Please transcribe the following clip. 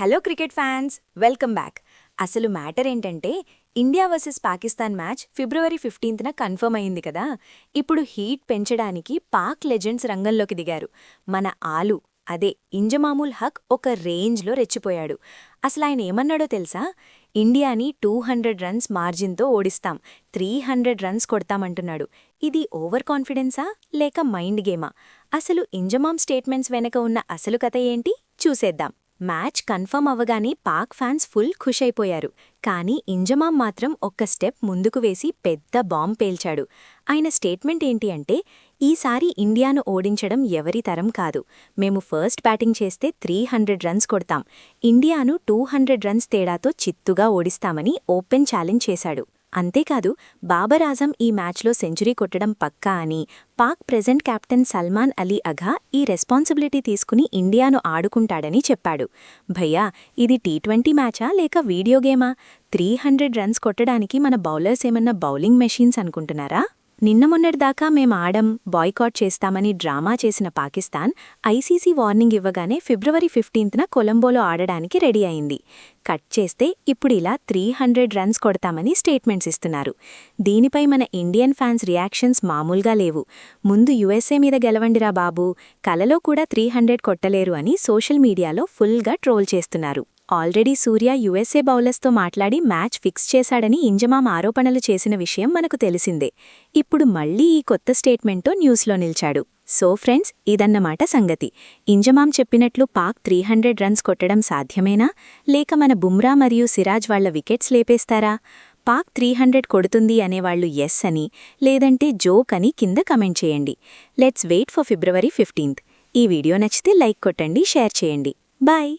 Hello cricket fans, welcome back. అసలు matter ఏంటంటే India versus Pakistan match ఫిబ్రవరి 15న confirm అయింది కదా. ఇప్పుడు హీట్ పెంచడానికి పాక్ లెజెండ్స్ రంగంలోకి దిగారు. మన ఆలు అదే ఇంజమాముల్ హక్ ఒక రేంజ్లో రెచ్చిపోయాడు. అసలు ఆయన ఏమన్నాడో తెలుసా? ఇండియాని 200 రన్స్ మార్జిన్తో ఓడిస్తాం, 300 రన్స్ కొడతామంటున్నాడు. ఇది ఓవర్ కాన్ఫిడెన్సా లేక మైండ్ గేమా? అసలు ఇంజమామ్ స్టేట్మెంట్స్ వెనక ఉన్న అసలు కథ ఏంటి చూసేద్దాం. మ్యాచ్ కన్ఫర్మ్ అవ్వగానే పాక్ ఫ్యాన్స్ ఫుల్ ఖుషైపోయారు. కానీ ఇంజమామ్ మాత్రం ఒక్క స్టెప్ ముందుకు వేసి పెద్ద బాంబ్ పేల్చాడు. ఆయన స్టేట్మెంట్ ఏంటి అంటే, ఈసారి ఇండియాను ఓడించడం ఎవరి తరం కాదు. మేము ఫస్ట్ బ్యాటింగ్ చేస్తే 300 రన్స్ కొడతాం, ఇండియాను 200 రన్స్ తేడాతో చిత్తుగా ఓడిస్తామని ఓపెన్ ఛాలెంజ్ చేశాడు. అంతేకాదు, బాబర్ ఆజం ఈ మ్యాచ్లో సెంచరీ కొట్టడం పక్కా అని, పాక్ ప్రెజెంట్ కెప్టెన్ సల్మాన్ అలీ అఘా ఈ రెస్పాన్సిబిలిటీ తీసుకుని ఇండియాను ఆడుకుంటాడని చెప్పాడు. భయ్యా, ఇది T20 మ్యాచా లేక వీడియో గేమా? 300 రన్స్ కొట్టడానికి మన బౌలర్స్ ఏమన్నా బౌలింగ్ మెషీన్స్ అనుకుంటున్నారా? నిన్న మొన్నటిదాకా మేం ఆడం, బాయ్కాట్ చేస్తామని డ్రామా చేసిన పాకిస్తాన్ ఐసీసీ వార్నింగ్ ఇవ్వగానే ఫిబ్రవరి 15న కొలంబోలో ఆడడానికి రెడీ అయింది. కట్ చేస్తే ఇప్పుడిలా 300 రన్స్ కొడతామని స్టేట్మెంట్స్ ఇస్తున్నారు. దీనిపై మన ఇండియన్ ఫ్యాన్స్ రియాక్షన్స్ మామూలుగా లేవు. ముందు యుఎస్ఏ మీద గెలవండిరా బాబూ, కలలో కూడా 300 కొట్టలేరు అని సోషల్ మీడియాలో ఫుల్గా ట్రోల్ చేస్తున్నారు. ఆల్రెడీ సూర్య యుఎస్ఏ బౌలర్స్తో మాట్లాడి మ్యాచ్ ఫిక్స్ చేశాడని ఇంజమామ్ ఆరోపణలు చేసిన విషయం మనకు తెలిసిందే. ఇప్పుడు మళ్లీ ఈ కొత్త స్టేట్మెంట్తో న్యూస్లో నిలిచాడు. సో ఫ్రెండ్స్, ఇదన్నమాట సంగతి. ఇంజమామ్ చెప్పినట్లు పాక్ 300 రన్స్ కొట్టడం సాధ్యమేనా, లేక మన బుమ్రా మరియు సిరాజ్ వాళ్ల వికెట్స్ లేపేస్తారా? పాక్ 300 కొడుతుంది అనేవాళ్లు ఎస్ అని, లేదంటే జోక్ అని కింద కమెంట్ చేయండి. Let's wait for February 15th. ఈ వీడియో నచ్చితే లైక్ కొట్టండి, షేర్ చేయండి. బాయ్.